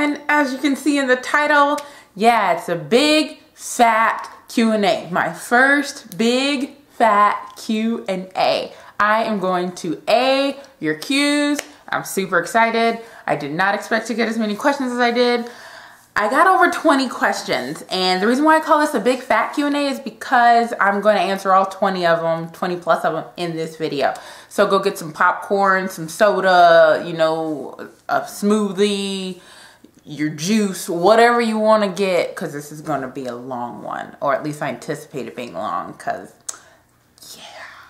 And as you can see in the title, yeah, it's a big fat Q&A. My first big fat Q&A. I am going to A your Q's. I'm super excited. I did not expect to get as many questions as I did. I got over 20 questions, and the reason why I call this a big fat Q&A is because I'm going to answer all 20 of them, 20 plus of them in this video. So go get some popcorn, some soda, you know, a smoothie, your juice, whatever you want to get, because this is going to be a long one, or at least I anticipate it being long, because yeah.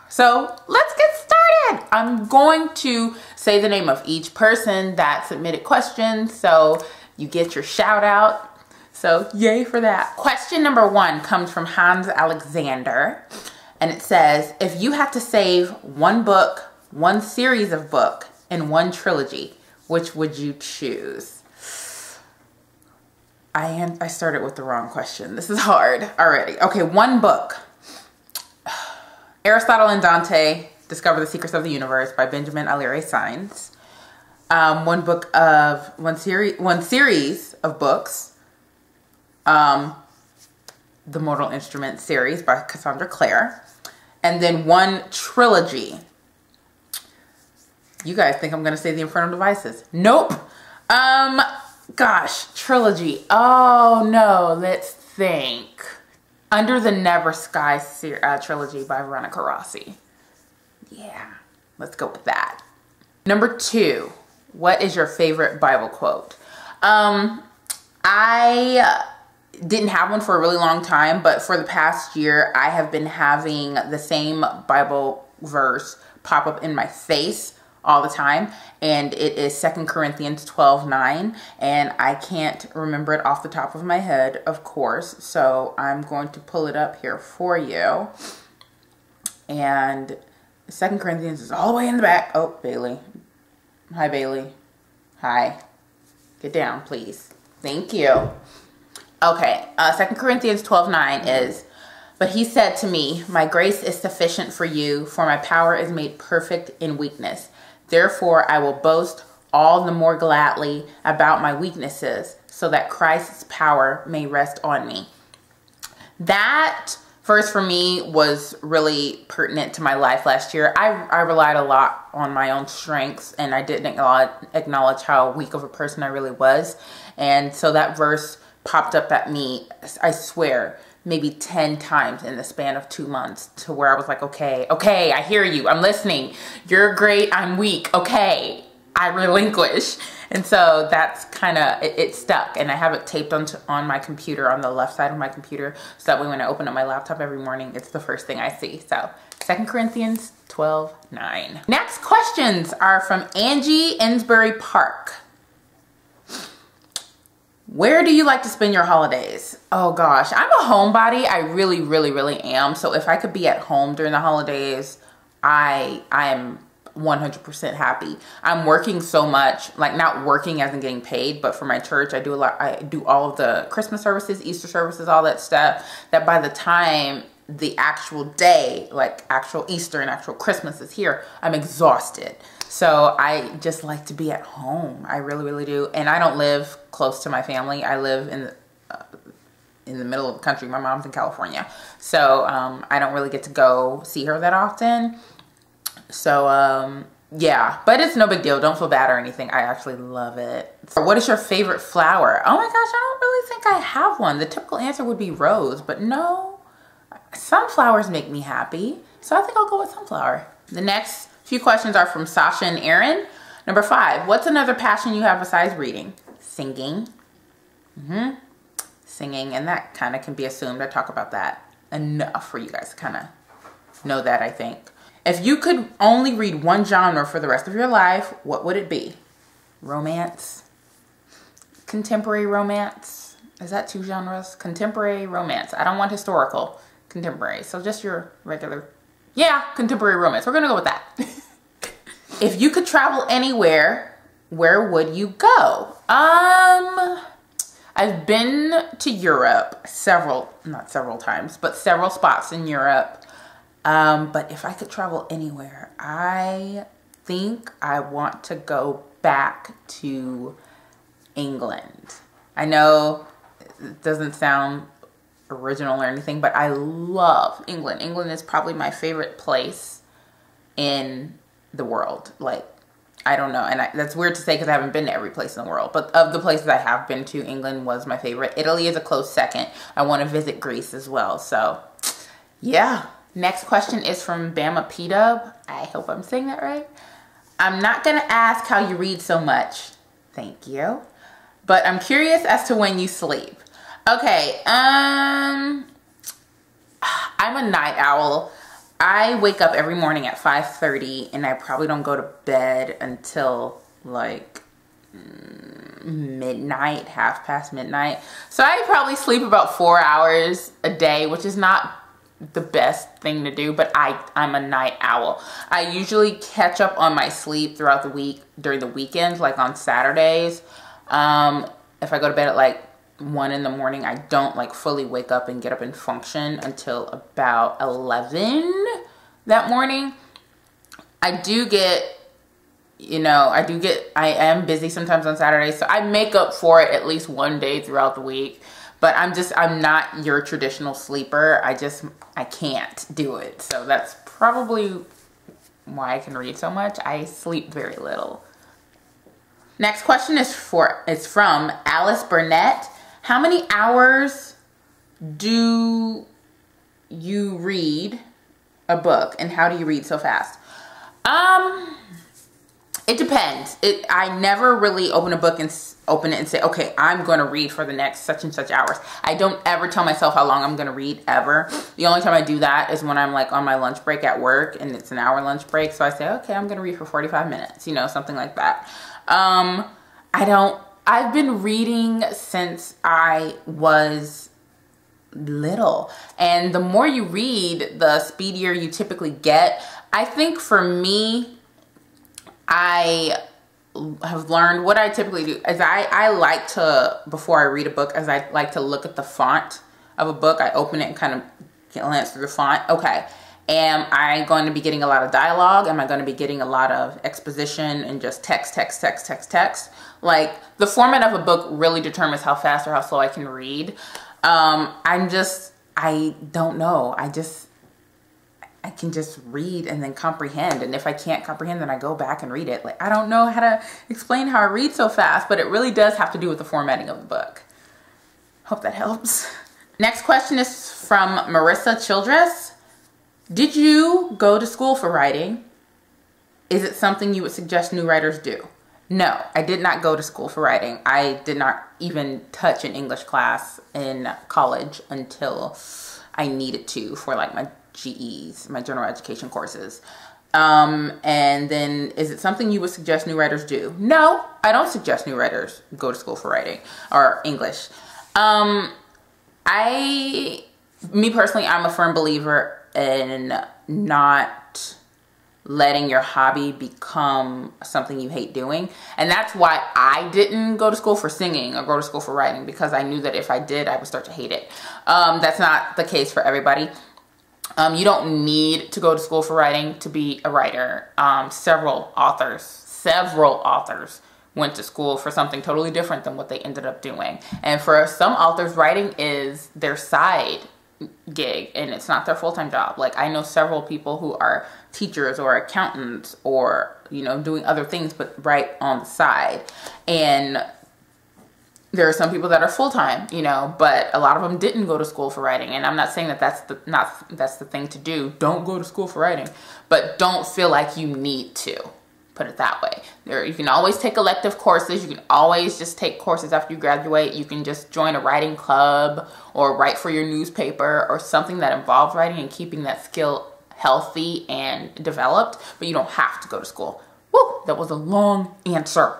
So let's get started. I'm going to say the name of each person that submitted questions, so you get your shout out. So yay for that. Question number 1 comes from Hans Alexander, and it says, if you had to save one book, one series of book, and one trilogy, which would you choose? I started with the wrong question. This is hard already. Okay, one book. Aristotle and Dante Discover the Secrets of the Universe by Benjamin Alire Sainz. One series of books, the Mortal Instruments series by Cassandra Clare, and then one trilogy. You guys think I'm gonna say The Infernal Devices? Nope. Gosh, trilogy. Oh no, let's think. Under the Never Sky trilogy by Veronica Rossi. Yeah, let's go with that. Number 2. What is your favorite Bible quote? I didn't have one for a really long time, but for the past year, I have been having the same Bible verse pop up in my face all the time, and it is 2 Corinthians 12:9, and I can't remember it off the top of my head, of course, so I'm going to pull it up here for you. And 2 Corinthians is all the way in the back. Oh, Bailey. Hi, Bailey. Hi. Get down, please. Thank you. Okay, 2 Corinthians 12:9 is, but he said to me, my grace is sufficient for you, for my power is made perfect in weakness. Therefore, I will boast all the more gladly about my weaknesses, so that Christ's power may rest on me. That verse for me was really pertinent to my life last year. I relied a lot on my own strengths, and I didn't acknowledge how weak of a person I really was. And so that verse popped up at me, I swear, maybe 10 times in the span of 2 months, to where I was like, okay, I hear you, I'm listening. You're great, I'm weak, okay, I relinquish. And so that's kind of, it stuck, and I have it taped on my computer, on the left side of my computer, so that way when I open up my laptop every morning, it's the first thing I see. So 2 Corinthians 12:9. Next questions are from Angi, Ensbury Park. Where do you like to spend your holidays? Oh gosh, I'm a homebody. I really, really, really am. So if I could be at home during the holidays, I am 100% happy. I'm working so much, like not working as in getting paid, but for my church, I do all of the Christmas services, Easter services, all that stuff, that by the time the actual day, like actual Easter and actual Christmas is here, I'm exhausted. So I just like to be at home. I really, really do. And I don't live close to my family. I live in the middle of the country. My mom's in California. So I don't really get to go see her that often. So yeah, but it's no big deal. Don't feel bad or anything. I actually love it. So what is your favorite flower? Oh my gosh, I don't really think I have one. The typical answer would be rose, but no, sunflowers make me happy. So I think I'll go with sunflower. The next few questions are from Sashaandaaron. Number 5, what's another passion you have besides reading? Singing. Singing, and that kind of can be assumed. I talk about that enough for you guys to kind of know that, I think. If you could only read one genre for the rest of your life, what would it be? Romance? Contemporary romance? Is that 2 genres? Contemporary romance. I don't want historical. Contemporary. So just your regular, yeah, contemporary romance. We're gonna go with that. If you could travel anywhere, where would you go? I've been to Europe not several times, but several spots in Europe. But if I could travel anywhere, I think I want to go back to England. I know it doesn't sound original or anything, but I love England. England is probably my favorite place in the world. Like, I don't know, and that's weird to say because I haven't been to every place in the world, but of the places I have been to, England was my favorite. Italy is a close second. I want to visit Greece as well, so yeah. Next question is from bamapdub. I hope I'm saying that right. I'm not going to ask how you read so much. Thank you. But I'm curious as to when you sleep. Okay, I'm a night owl. I wake up every morning at 5:30 and I probably don't go to bed until like midnight, half past midnight. So I probably sleep about 4 hours a day, which is not the best thing to do, but I'm a night owl. I usually catch up on my sleep throughout the week, during the weekends, like on Saturdays. If I go to bed at like 1 in the morning, I don't like fully wake up and get up and function until about 11 that morning. I do get, I am busy sometimes on Saturdays, so I make up for it at least one day throughout the week. But I'm not your traditional sleeper. I can't do it. So that's probably why I can read so much. I sleep very little. Next question is from Alice Burnette. How many hours do you read a book, and how do you read so fast? It depends. I never really open a book and open it and say, okay, I'm going to read for the next such and such hours. I don't ever tell myself how long I'm going to read ever. The only time I do that is when I'm like on my lunch break at work and it's an hour lunch break. So I say, okay, I'm going to read for 45 minutes, something like that. I've been reading since I was little, and the more you read, the speedier you typically get. I think for me, I have learned what I typically do is I like to, before I read a book, I like to look at the font of a book. I open it and kind of glance through the font. Okay, am I going to be getting a lot of dialogue? Am I going to be getting a lot of exposition and just text? Like, the format of a book really determines how fast or how slow I can read. I don't know. I can just read and then comprehend. And if I can't comprehend, then I go back and read it. Like, I don't know how to explain how I read so fast, but it really does have to do with the formatting of the book. Hope that helps. Next question is from Merissa Childress. Did you go to school for writing? Is it something you would suggest new writers do? No, I did not go to school for writing. I did not even touch an English class in college until I needed to for like my GEs, my general education courses. And then, is it something you would suggest new writers do? No, I don't suggest new writers go to school for writing or English. Me personally, I'm a firm believer in not letting your hobby become something you hate doing. And that's why I didn't go to school for singing or go to school for writing, because I knew that if I did, I would start to hate it. That's not the case for everybody. You don't need to go to school for writing to be a writer. Several authors went to school for something totally different than what they ended up doing. And for some authors, writing is their side gig and it's not their full-time job. Like, I know several people who are teachers or accountants or, doing other things, but write on the side. And there are some people that are full-time, but a lot of them didn't go to school for writing. And I'm not saying that that's the thing to do. Don't go to school for writing, but don't feel like you need to. Put it that way. You can always take elective courses. You can always just take courses after you graduate. You can just join a writing club or write for your newspaper or something that involves writing and keeping that skill healthy and developed, but you don't have to go to school. Woo, that was a long answer.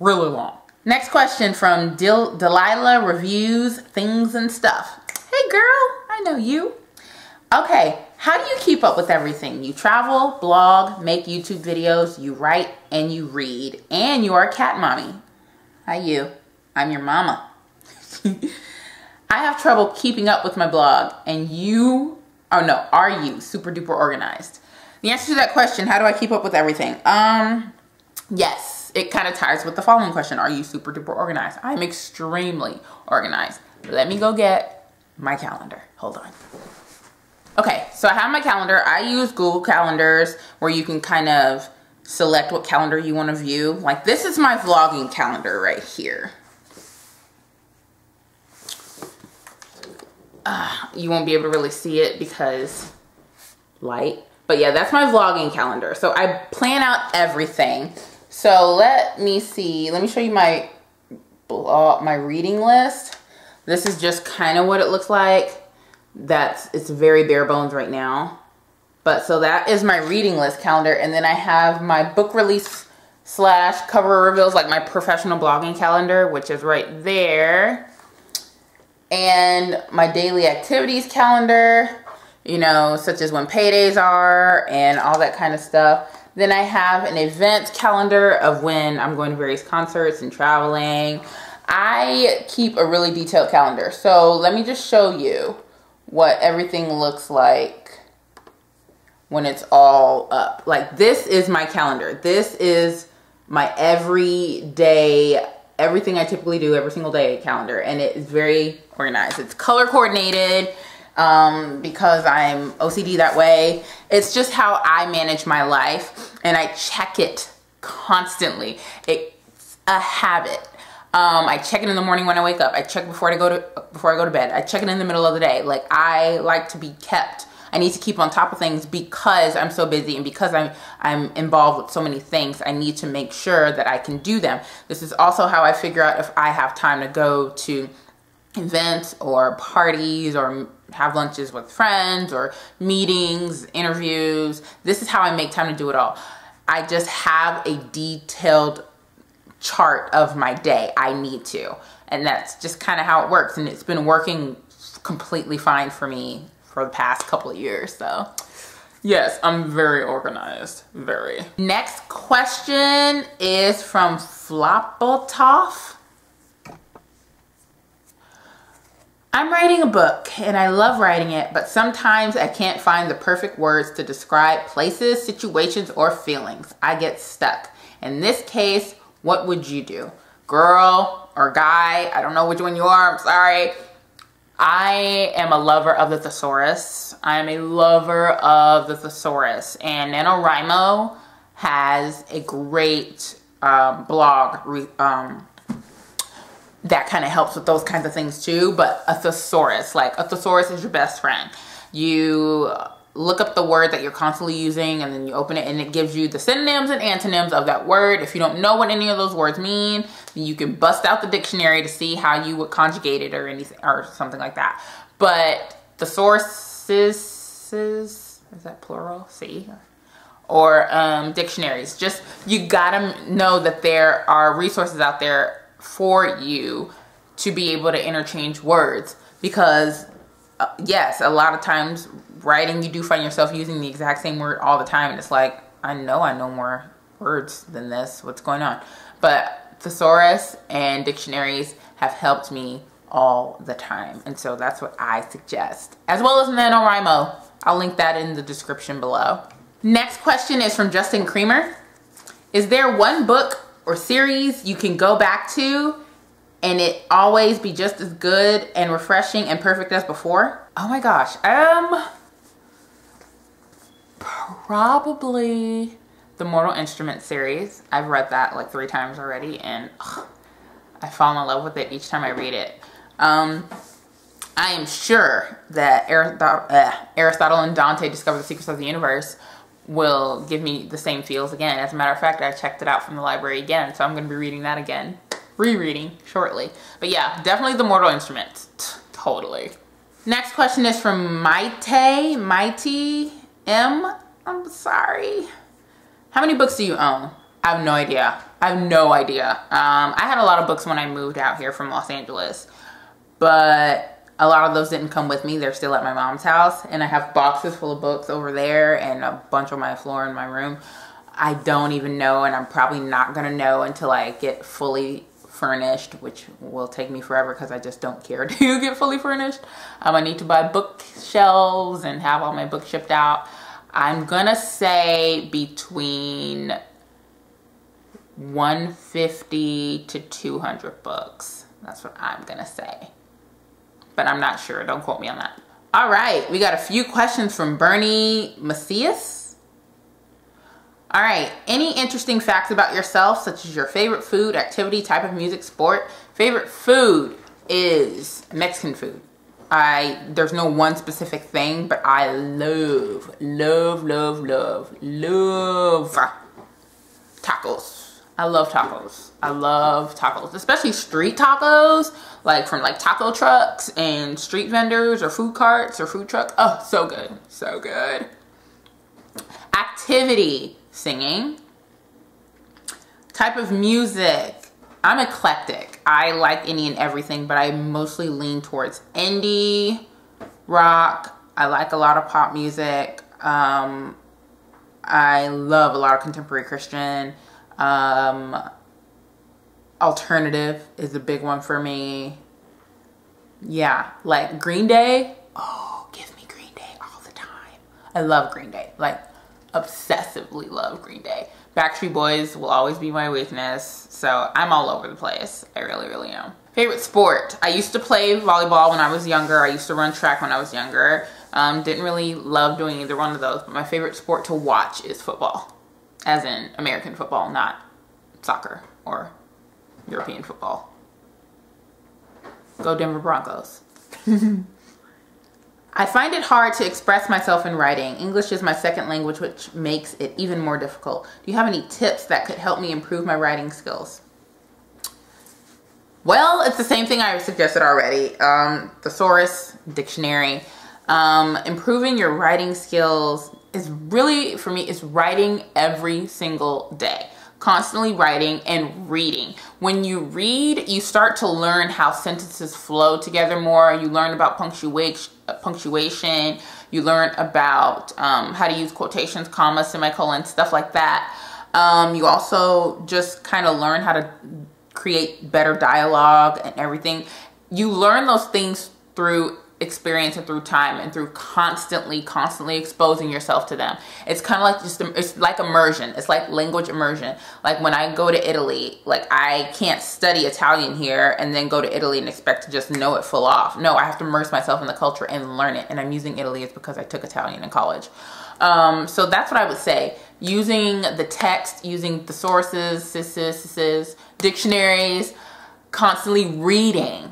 Really long. Next question from Delila reviews Things and Stuff. Hey girl, I know you. Okay, how do you keep up with everything? You travel, blog, make YouTube videos, you write, and you read, and you are a cat mommy. Hi you, I'm your mama. I have trouble keeping up with my blog, and are you super duper organized? The answer to that question, how do I keep up with everything? Yes, it kind of ties with the following question. Are you super duper organized? I'm extremely organized. Let me go get my calendar. Hold on. Okay, so I have my calendar. I use Google Calendars where you can kind of select what calendar you want to view. Like this is my vlogging calendar right here. You won't be able to really see it because light. But yeah, that's my vlogging calendar. So I plan out everything. So let me see. Let me show you my reading list. This is just kind of what it looks like. It's very bare bones right now. But so that is my reading list calendar. And then I have my book release / cover reveals, like my professional blogging calendar, which is right there. And my daily activities calendar, you know, such as when paydays are and all that kind of stuff. Then I have an event calendar of when I'm going to various concerts and traveling. I keep a really detailed calendar. So let me just show you what everything looks like when it's all up. Like this is my calendar. This is my everyday, everything I typically do every single day calendar. And it is very organized. It's color coordinated because I'm OCD that way. It's just how I manage my life, and I check it constantly. It's a habit. I check it in the morning when I wake up. I check before I go to bed. I check it in the middle of the day. Like I like to be kept. I need to keep on top of things because I'm so busy and because I'm involved with so many things. I need to make sure that I can do them. This is also how I figure out if I have time to go to events or parties or have lunches with friends or meetings, interviews. This is how I make time to do it all. I just have a detailed chart of my day. I need to. And that's just kind of how it works. And it's been working completely fine for me for the past couple of years. So yes, I'm very organized. Very. Next question is from Floppletoff. I'm writing a book and I love writing it, but sometimes I can't find the perfect words to describe places, situations, or feelings. I get stuck. In this case, what would you do? Girl or guy? I don't know which one you are. I'm sorry. I am a lover of the thesaurus. I'm a lover of the thesaurus. And NaNoWriMo has a great blog that kind of helps with those kinds of things too. But a thesaurus, like a thesaurus is your best friend. You look up the word that you're constantly using and then you open it and it gives you the synonyms and antonyms of that word. If you don't know what any of those words mean, you can bust out the dictionary to see how you would conjugate it or anything or something like that. But thesauruses, is that plural? See? Or dictionaries. Just, you gotta know that there are resources out there for you to be able to interchange words, because yes, a lot of times writing, you do find yourself using the exact same word all the time, and it's like, I know more words than this. What's going on? But thesaurus and dictionaries have helped me all the time, and so that's what I suggest, as well as NaNoWriMo. I'll link that in the description below. Next question is from Justin Creamer. Is there one book or series you can go back to and it always be just as good and refreshing and perfect as before? Oh my gosh. Probably the Mortal Instruments series. I've read that like 3 times already, and I fall in love with it each time I read it. I am sure that Aristotle and Dante Discover the Secrets of the Universe will give me the same feels again. As a matter of fact, I checked it out from the library again, so I'm going to be reading that again. Rereading shortly. But yeah, definitely the Mortal Instruments. Totally. Next question is from Maite M. I'm sorry. How many books do you own? I have no idea. I have no idea. I had a lot of books when I moved out here from Los Angeles, but a lot of those didn't come with me. They're still at my mom's house, and I have boxes full of books over there and a bunch on my floor in my room. I don't even know, and I'm probably not gonna know until I get fully furnished, which will take me forever because I just don't care to get fully furnished. I need to buy bookshelves and have all my books shipped out. I'm gonna say between 150 to 200 books. That's what I'm gonna say, but I'm not sure. Don't quote me on that. All right, we got a few questions from Berny Macceus. All right, any interesting facts about yourself, such as your favorite food, activity, type of music, sport? Favorite food is Mexican food. There's no one specific thing, but I love tacos. I love tacos. I love tacos, especially street tacos, like from like taco trucks and street vendors or food carts or food trucks. Oh, so good, so good. Activity, singing. Type of music, I'm eclectic. I like any and everything, but I mostly lean towards indie, rock. I like a lot of pop music. I love a lot of contemporary Christian. Alternative is a big one for me. Yeah, like Green Day. Oh, give me Green Day all the time. I love Green Day, like obsessively love Green Day. Backstreet Boys will always be my weakness, so I'm all over the place. I really am. Favorite sport? I used to play volleyball when I was younger. I used to run track when I was younger. Didn't really love doing either one of those, but my favorite sport to watch is football. As in American football, not soccer or European football. Go Denver Broncos. I find it hard to express myself in writing. English is my second language, which makes it even more difficult. Do you have any tips that could help me improve my writing skills? Well, it's the same thing I suggested already. Thesaurus, dictionary. Improving your writing skills is really, for me, it's writing every single day. Constantly writing and reading. When you read, you start to learn how sentences flow together more. You learn about punctuation. You learn about how to use quotations, commas, semicolons, stuff like that. You also just kind of learn how to create better dialogue and everything. You learn those things through experience and through time and through constantly exposing yourself to them. It's kind of like it's like immersion. It's like language immersion. Like when I go to Italy, like I can't study Italian here and then go to Italy and expect to just know it full off. No, I have to immerse myself in the culture and learn it. And I'm using Italy is because I took Italian in college. So that's what I would say. Using the text, using the sources, dictionaries, constantly reading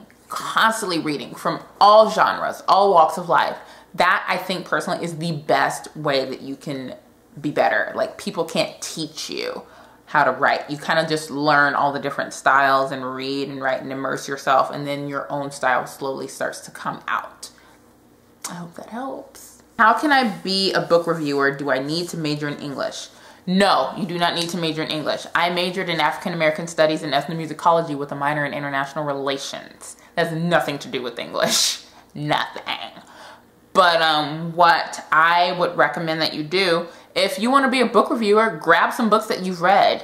from all genres, all walks of life. That, I think personally, is the best way that you can be better. Like, people can't teach you how to write. You kind of just learn all the different styles and read and write and immerse yourself, and then your own style slowly starts to come out. I hope that helps. How can I be a book reviewer? Do I need to major in English? No, you do not need to major in English. I majored in African American Studies and Ethnomusicology with a minor in International Relations. That has nothing to do with English. Nothing. But what I would recommend that you do, if you want to be a book reviewer, grab some books that you've read.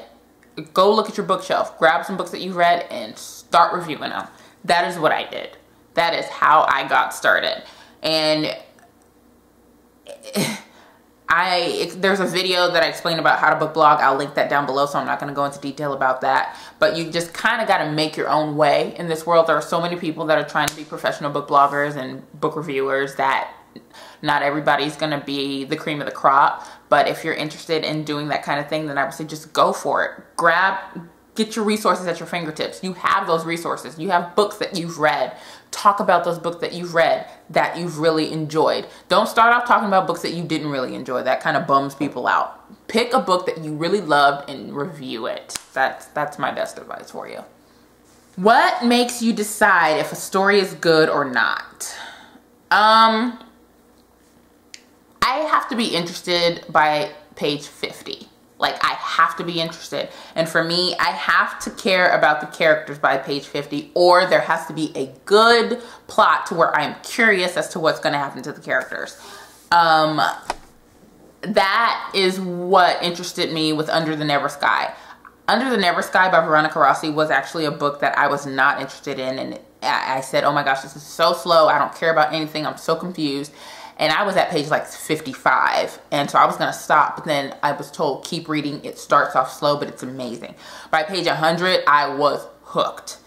Go look at your bookshelf. Grab some books that you've read and start reviewing them. That is what I did. That is how I got started. And there's a video that I explain about how to book blog. I'll link that down below, so I'm not going to go into detail about that. But you just kind of got to make your own way in this world. There are so many people that are trying to be professional book bloggers and book reviewers that not everybody's going to be the cream of the crop. But if you're interested in doing that kind of thing, then I would say just go for it. Get your resources at your fingertips. You have those resources. You have books that you've read. Talk about those books that you've read that you've really enjoyed. Don't start off talking about books that you didn't really enjoy. That kind of bums people out. Pick a book that you really loved and review it. That's my best advice for you. What makes you decide if a story is good or not? I have to be interested by page 50. Like, I have to be interested. And for me, I have to care about the characters by page 50, or there has to be a good plot to where I'm curious as to what's going to happen to the characters. That is what interested me with Under the Never Sky. Under the Never Sky by Veronica Rossi was actually a book that I was not interested in. And I said, oh my gosh, this is so slow. I don't care about anything. I'm so confused. and I was at page like 55, and so I was gonna stop, but then I was told keep reading. It starts off slow, but it's amazing. By page 100, I was hooked.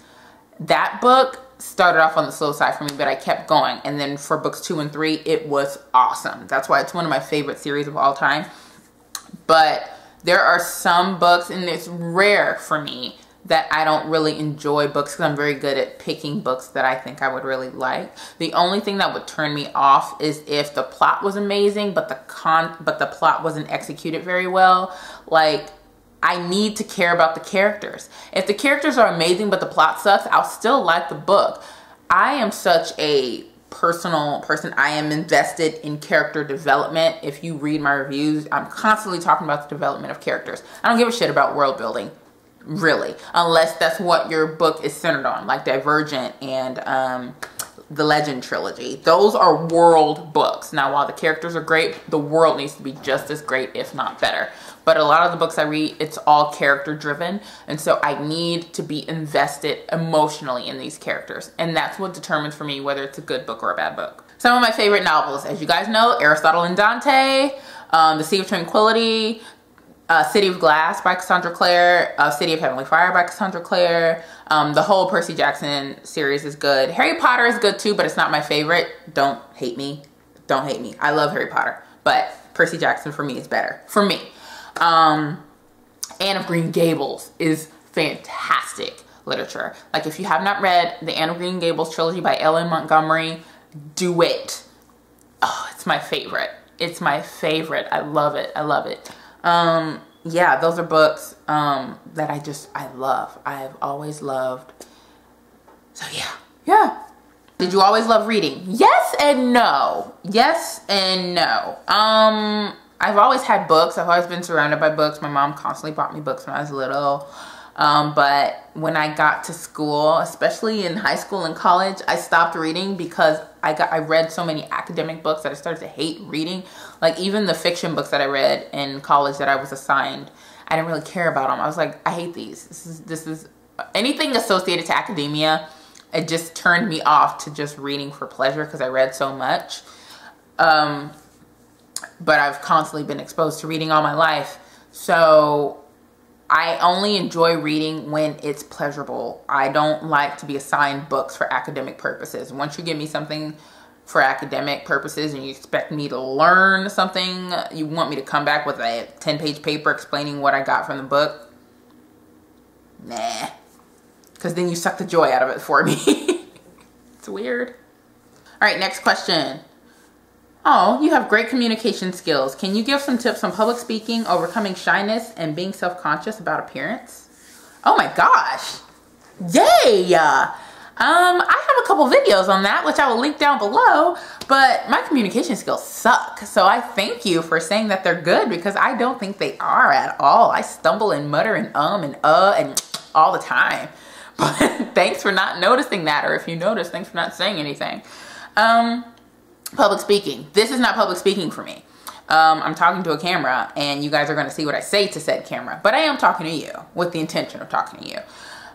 That book started off on the slow side for me, but I kept going, and then for books 2 and 3, it was awesome. That's why it's one of my favorite series of all time. But there are some books, and it's rare for me that I don't really enjoy books because I'm very good at picking books that I think I would really like. The only thing that would turn me off is if the plot was amazing, but the plot wasn't executed very well. Like, I need to care about the characters. If the characters are amazing but the plot sucks, I'll still like the book. I am such a personal person. I am invested in character development. If you read my reviews, I'm constantly talking about the development of characters. I don't give a shit about world building, really, unless that's what your book is centered on, like Divergent and the Legend trilogy. Those are world books. Now, while the characters are great, the world needs to be just as great, if not better. But a lot of the books I read, it's all character driven. And so I need to be invested emotionally in these characters. And that's what determines for me whether it's a good book or a bad book. Some of my favorite novels, as you guys know, Aristotle and Dante, The Sea of Tranquility, City of Glass by Cassandra Clare, City of Heavenly Fire by Cassandra Clare. The whole Percy Jackson series is good. Harry Potter is good too, but it's not my favorite. Don't hate me. Don't hate me. I love Harry Potter, but Percy Jackson for me is better. For me. Anne of Green Gables is fantastic literature. Like, if you have not read the Anne of Green Gables trilogy by Ellen Montgomery, do it. Oh, it's my favorite. It's my favorite. I love it. I love it. Yeah, those are books that I love. I've always loved. So yeah. Did you always love reading? Yes and no. Yes and no. I've always had books. I've always been surrounded by books. My mom constantly bought me books when I was little. But when I got to school, especially in high school and college, I stopped reading because I read so many academic books that I started to hate reading. Like, even the fiction books that I read in college that I was assigned, I didn't really care about them. I was like, I hate these. This is anything associated to academia. It just turned me off to just reading for pleasure because I read so much. But I've constantly been exposed to reading all my life. So I only enjoy reading when it's pleasurable. I don't like to be assigned books for academic purposes. Once you give me something for academic purposes and you expect me to learn something, you want me to come back with a 10-page paper explaining what I got from the book, nah. Because then you suck the joy out of it for me. It's weird. All right, next question. Oh, you have great communication skills. Can you give some tips on public speaking, overcoming shyness, and being self-conscious about appearance? Oh my gosh. Yay! I have a couple videos on that, which I will link down below, but my communication skills suck. So I thank you for saying that they're good, because I don't think they are at all. I stumble and mutter and and all the time. But thanks for not noticing that, or if you notice, thanks for not saying anything. Public speaking. This is not public speaking for me. I'm talking to a camera, and you guys are going to see what I say to said camera. But I am talking to you with the intention of talking to you.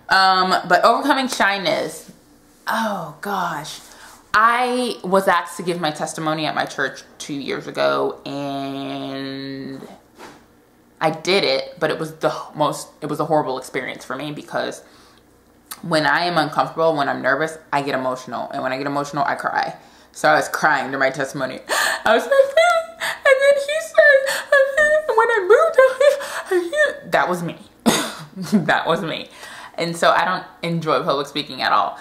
But overcoming shyness. Oh, gosh. I was asked to give my testimony at my church 2 years ago, and I did it, but it was a horrible experience for me, because when I am uncomfortable, when I'm nervous, I get emotional. And when I get emotional, I cry. So I was crying during my testimony. I was like, and then he said, when I moved, that was me. That was me. And so I don't enjoy public speaking at all.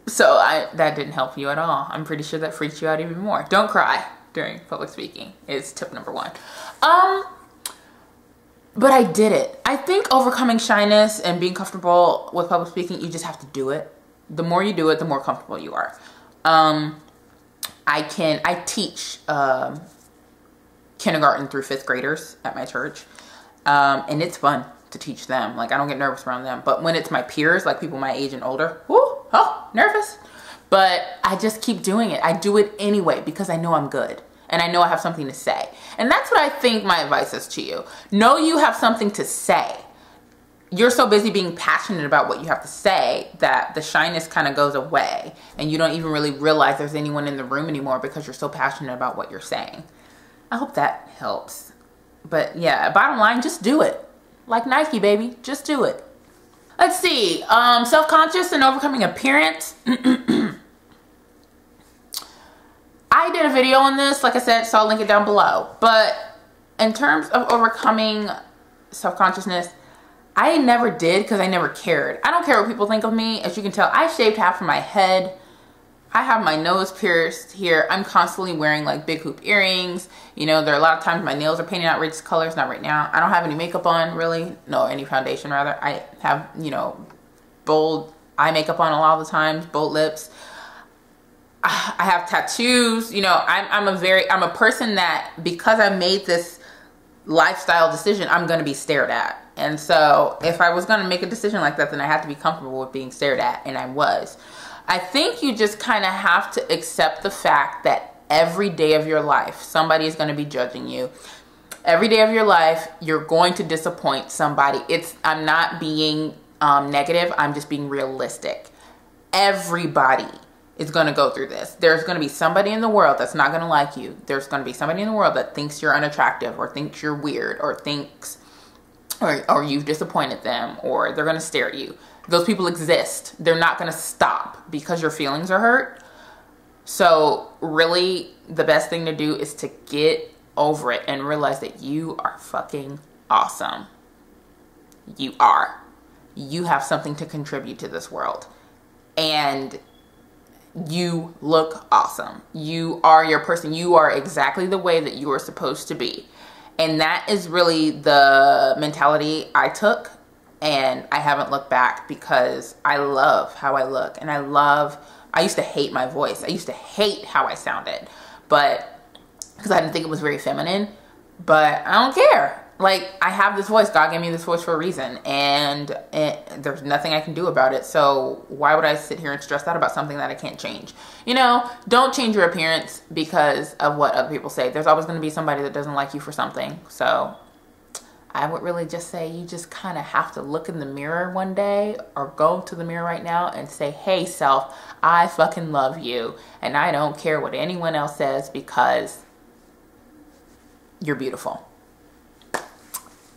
So that didn't help you at all. I'm pretty sure that freaks you out even more. Don't cry during public speaking is tip number 1. But I did it. I think overcoming shyness and being comfortable with public speaking, you just have to do it. The more you do it, the more comfortable you are. I teach kindergarten through 5th graders at my church, and it's fun to teach them. Like, I don't get nervous around them, but when it's my peers, like people my age and older, nervous. But I just keep doing it. I do it anyway because I know I'm good, and I know I have something to say. And that's what I think my advice is to you. Know you have something to say. you're so busy being passionate about what you have to say that the shyness kind of goes away, and you don't even really realize there's anyone in the room anymore because you're so passionate about what you're saying. I hope that helps. But yeah, bottom line, just do it. Like Nike, baby, just do it. Let's see, self-conscious and overcoming appearance. I did a video on this, like I said, so I'll link it down below. But in terms of overcoming self-consciousness, I never did because I never cared. I don't care what people think of me. As you can tell, I shaved half of my head. I have my nose pierced here. I'm constantly wearing like big hoop earrings. You know, there are a lot of times my nails are painted outrageous colors. Not right now. I don't have any makeup on, really. No, any foundation rather. I have, you know, bold eye makeup on a lot of the times, bold lips. I have tattoos. You know, I'm a person that, because I made this lifestyle decision, I'm going to be stared at. And so if I was going to make a decision like that, then I had to be comfortable with being stared at, and I was. I think you just kind of have to accept the fact that every day of your life, somebody is going to be judging you. Every day of your life, you're going to disappoint somebody. I'm not being negative. I'm just being realistic. Everybody is going to go through this. There's going to be somebody in the world that's not going to like you. There's going to be somebody in the world that thinks you're unattractive, or thinks you're weird, or thinks, or you've disappointed them, or they're going to stare at you. Those people exist. They're not going to stop because your feelings are hurt. So really, the best thing to do is to get over it and realize that you are fucking awesome. You are. You have something to contribute to this world. And you look awesome. You are your person. You are exactly the way that you are supposed to be. And that is really the mentality I took. And I haven't looked back because I love how I look. And I used to hate my voice. I used to hate how I sounded. But, because I didn't think it was very feminine. But I don't care. Like, I have this voice. God gave me this voice for a reason. And there's nothing I can do about it. So why would I sit here and stress out about something that I can't change? You know, don't change your appearance because of what other people say. There's always going to be somebody that doesn't like you for something. So I would really just say you just kind of have to look in the mirror one day, or go to the mirror right now and say, hey, self, I fucking love you. And I don't care what anyone else says because you're beautiful.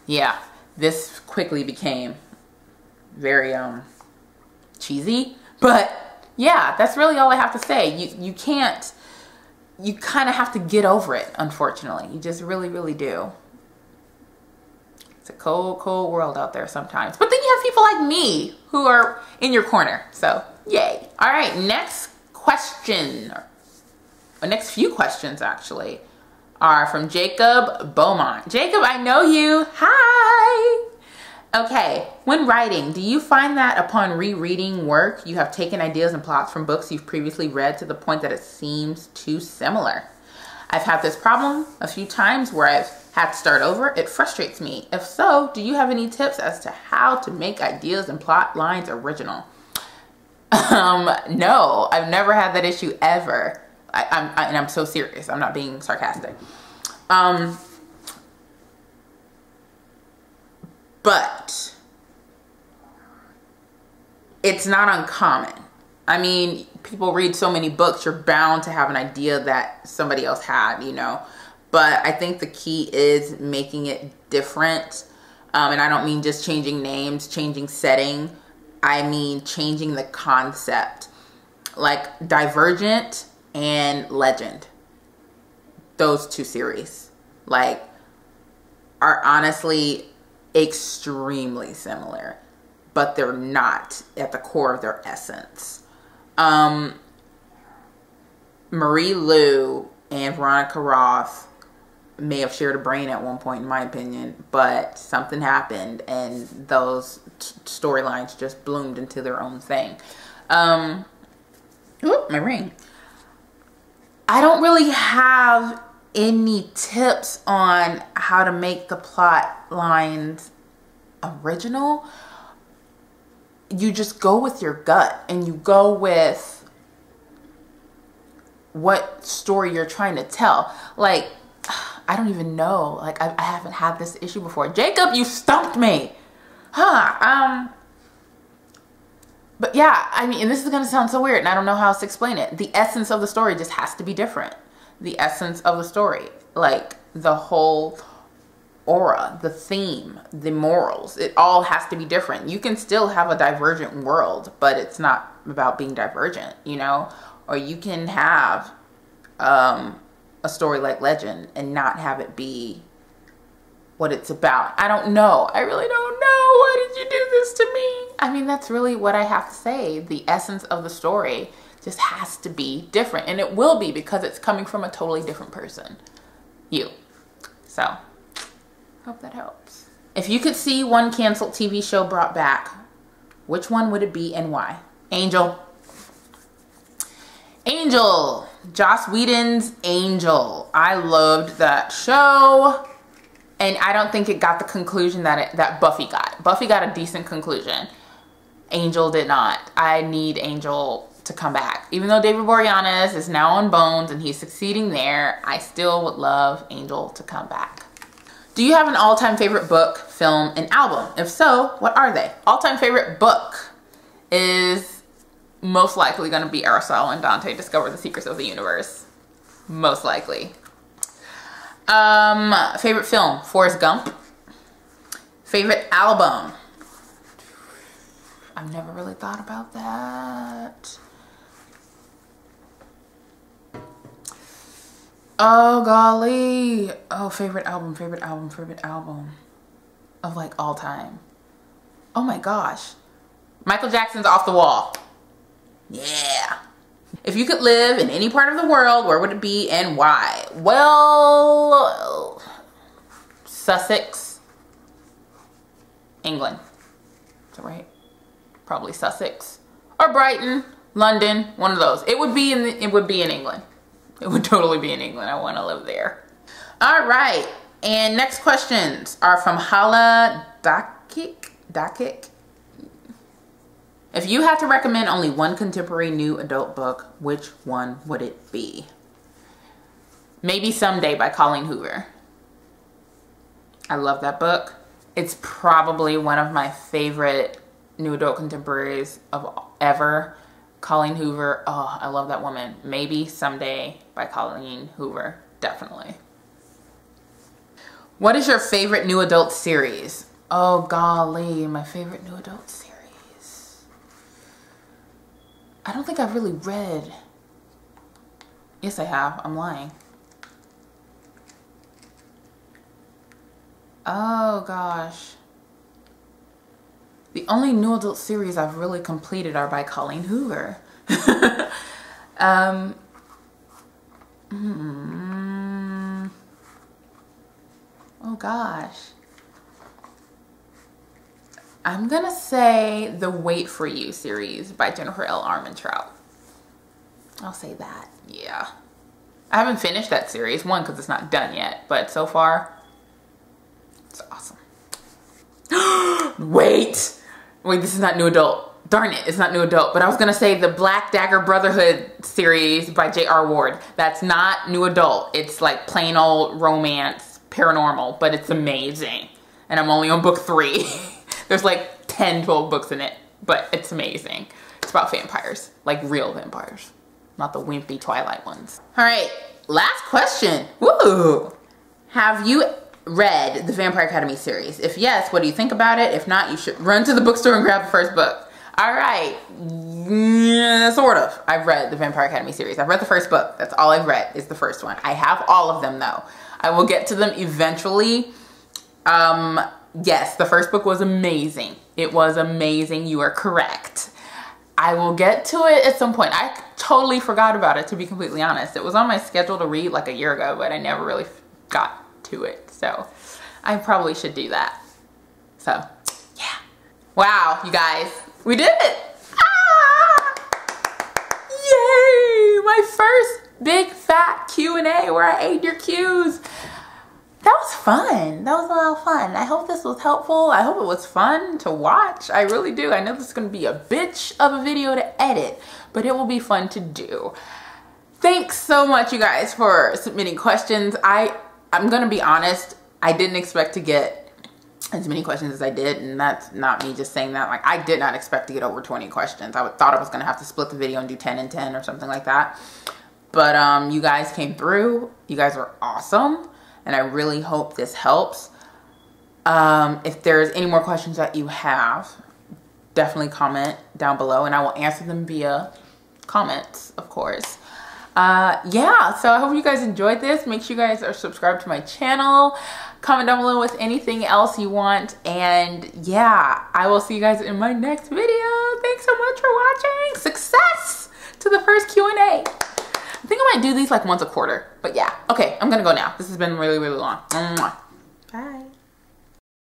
Yeah, this quickly became very cheesy, but yeah, that's really all I have to say. You kind of have to get over it, unfortunately. You just really, really do. It's a cold, cold world out there sometimes. But then you have people like me who are in your corner. So, yay. All right, next question, or next few questions actually, are from Jacob Beaumont. Jacob, I know you. Hi. Okay, when writing, do you find that upon rereading work, you have taken ideas and plots from books you've previously read to the point that it seems too similar? I've had this problem a few times where I've had to start over. It frustrates me. If so, do you have any tips as to how to make ideas and plot lines original? No, I've never had that issue ever. And I'm so serious. I'm not being sarcastic. But it's not uncommon. I mean, people read so many books, you're bound to have an idea that somebody else had, you know. But I think the key is making it different. And I don't mean just changing names, changing setting. I mean changing the concept. Like Divergent and Legend. Those two series, like, are honestly extremely similar. But they're not at the core of their essence. Marie Lu and Veronica Roth may have shared a brain at one point, in my opinion, but something happened and those storylines just bloomed into their own thing. Oop, my ring. I don't really have any tips on how to make the plot lines original. You just go with your gut and you go with what story you're trying to tell. Like, I don't even know. Like, I haven't had this issue before. Jacob, you stumped me. But yeah, I mean, and this is gonna sound so weird, and I don't know how else to explain it. The essence of the story just has to be different. The essence of the story, like the whole aura, the theme, the morals, it all has to be different. You can still have a divergent world, but it's not about being divergent, you know? Or you can have a story like Legend and not have it be what it's about. I don't know. I really don't know. Why did you do this to me? I mean, that's really what I have to say. The essence of the story just has to be different. And it will be, because it's coming from a totally different person. You. So, hope that helps. If you could see one canceled TV show brought back, which one would it be and why? Angel. Angel. Joss Whedon's Angel. I loved that show. And I don't think it got the conclusion that Buffy got. Buffy got a decent conclusion. Angel did not. I need Angel to come back. Even though David Boreanaz is now on Bones and he's succeeding there, I still would love Angel to come back. Do you have an all-time favorite book, film, and album? If so, what are they? All-time favorite book is most likely going to be Aristotle and Dante Discover the Secrets of the Universe. Most likely. Favorite film, Forrest Gump. Favorite album. I've never really thought about that. Oh, golly. Oh, favorite album of like all time. Oh my gosh. Michael Jackson's Off the Wall. Yeah. If you could live in any part of the world, where would it be and why? Well, Sussex, England. Is that right? Probably Sussex or Brighton, London, one of those. It would be in England. It would totally be in England. I want to live there. All right. And next questions are from Hala Dakik. If you had to recommend only one contemporary new adult book, which one would it be? Maybe Someday by Colleen Hoover. I love that book. It's probably one of my favorite new adult contemporaries of ever. Colleen Hoover. Oh, I love that woman. Maybe Someday by Colleen Hoover. Definitely. What is your favorite new adult series? Oh, golly. My favorite new adult series. I don't think I've really read. Yes, I have. I'm lying. Oh, gosh. The only new adult series I've really completed are by Colleen Hoover. Oh, gosh. I'm gonna say the Wait For You series by Jennifer L. Armentrout. I'll say that, yeah. I haven't finished that series, one, because it's not done yet, but so far, it's awesome. Wait, this is not new adult. Darn it, it's not new adult, but I was gonna say the Black Dagger Brotherhood series by J.R. Ward. That's not new adult. It's like plain old romance, paranormal, but it's amazing. And I'm only on book 3. There's like 10, 12 books in it, but it's amazing. It's about vampires, like real vampires, not the wimpy Twilight ones. All right, last question. Woo! Have you read the Vampire Academy series? If yes, what do you think about it? If not, you should run to the bookstore and grab the first book. All right, yeah, sort of. I've read the Vampire Academy series. I've read the first book. That's all I've read is the first one. I have all of them though. I will get to them eventually. Yes, the first book was amazing. It was amazing. You are correct. I will get to it at some point. I totally forgot about it, to be completely honest. It was on my schedule to read like a year ago, but I never really got to it. So I probably should do that. So yeah. Wow, you guys, we did it. Ah! Yay! My first big fat Q&A where I ate your Q's. That was fun. That was a lot of fun. I hope this was helpful. I hope it was fun to watch. I really do. I know this is going to be a bitch of a video to edit, but it will be fun to do. Thanks so much, you guys, for submitting questions. I'm going to be honest. I didn't expect to get as many questions as I did, and that's not me just saying that. Like, I did not expect to get over 20 questions. I thought I was gonna have to split the video and do 10 and 10 or something like that. But you guys came through. You guys are awesome, and I really hope this helps. If there's any more questions that you have, definitely comment down below, and I will answer them via comments, of course. Yeah, so I hope you guys enjoyed this. Make sure you guys are subscribed to my channel. Comment down below with anything else you want. And yeah, I will see you guys in my next video. Thanks so much for watching. Success to the first Q&A. I think I might do these like once a quarter. But yeah, okay, I'm gonna go now. This has been really, really long. Mwah.